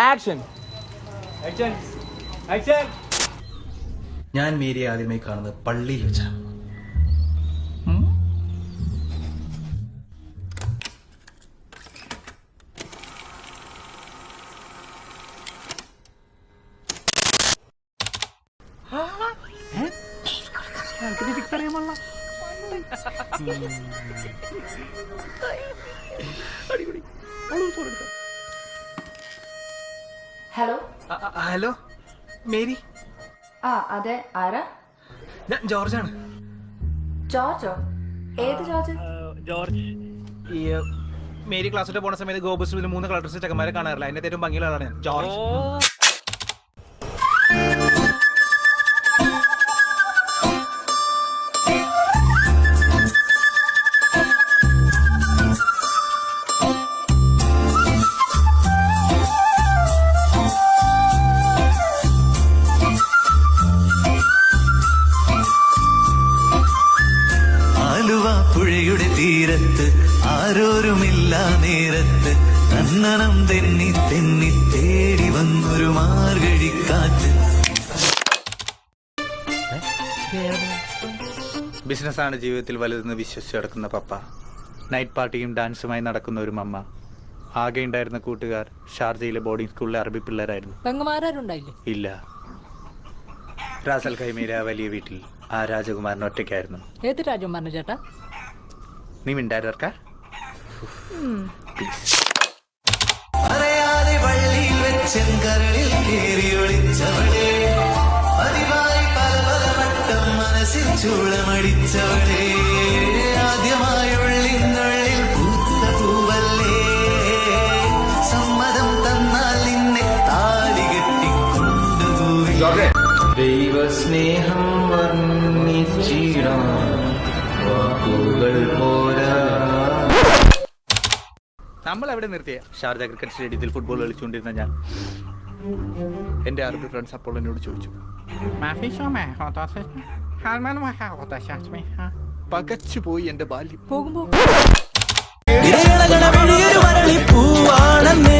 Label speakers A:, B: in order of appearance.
A: Action action action.
B: ഞാൻ മേരിയെ ആദ്യമായി കാണുന്നത് പള്ളിയിൽ വെച്ചാണ്.
C: ഹലോ
B: ഹലോ മേരി,
C: ആ അതെ, ആരാ?
B: ഞാൻ ജോർജാണ്.
C: ജോർജോ? ഏത് ജോർജ്?
B: ഈ മേരി ക്ലാസ്സിൽ പോണ സമയത്ത് ഗോബസ്റ്റിൽ 3 കളർ ചെക്കന്മാരെ കാണാറില്ല. അതിന്റെ ഏറ്റവും ഭംഗിയുള്ള ആളാണ് ഞാൻ, ജോർജ്.
D: പുഴയുടെ തീരത്ത് ആരോരുമില്ല നേരത്ത് കണ്ണനം തെന്നി തെന്നി തേടി വന്നൊരു മാർഗഴിക്കാറ്റ്.
B: ബിസിനസ്സാണ് ജീവിതത്തിൽ വലുതെന്ന് വിശ്വസിച്ച് നടക്കുന്ന പപ്പ, നൈറ്റ് പാർട്ടിയും ഡാൻസുമായി നടക്കുന്ന ഒരു മമ്മ, ആകെ ഉണ്ടായിരുന്ന കൂട്ടുകാർ ഷാർജയിലെ ബോർഡിംഗ് സ്കൂളിലെ അറബി പിള്ളേരായിരുന്നു.
E: പെങ്ങന്മാരുണ്ടായില്ലേ?
B: ഇല്ല. റാസൽ ഖൈമയിലെ ആ വലിയ വീട്ടിൽ ആ രാജകുമാരൻ ഒറ്റയ്ക്കായിരുന്നു.
E: ഏത് രാജകുമാരൻ ചേട്ടാ?
B: നീ മിണ്ടായിരുക്ക.
D: അറിയാതെ വള്ളിയിൽ വെച്ചെങ്കരളിൽ കേറി ഒളിച്ചവളെ, പതിവായി പല പല വട്ടം മനസ്സിൽ ചൂളമടിച്ചവളെ, ആദ്യമായുള്ളിനുള്ളിൽ പൂത്ത പൂവല്ലേ, സമ്മതം തന്നാൽ നിന്നെ താലി കെട്ടിക്കൊണ്ടുപോയി. ദൈവസ്നേഹം വർണ്ണിച്ചിടാൻ വാക്കുകൾ പോരാ.
B: നമ്മൾ എവിടെ നിർത്തിയ ഷാർജ ക്രിക്കറ്റ് സ്റ്റേഡിയത്തിൽ ഫുട്ബോൾ കളിച്ചുകൊണ്ടിരുന്ന ഞാൻ, എൻ്റെ അറബി ഫ്രണ്ട്സ് അപ്പോൾ എന്നോട് ചോദിച്ചു, പകച്ചു പോയി എൻ്റെ ബാല്യം.
E: പോകുമ്പോ
D: പൂവാണെന്ന്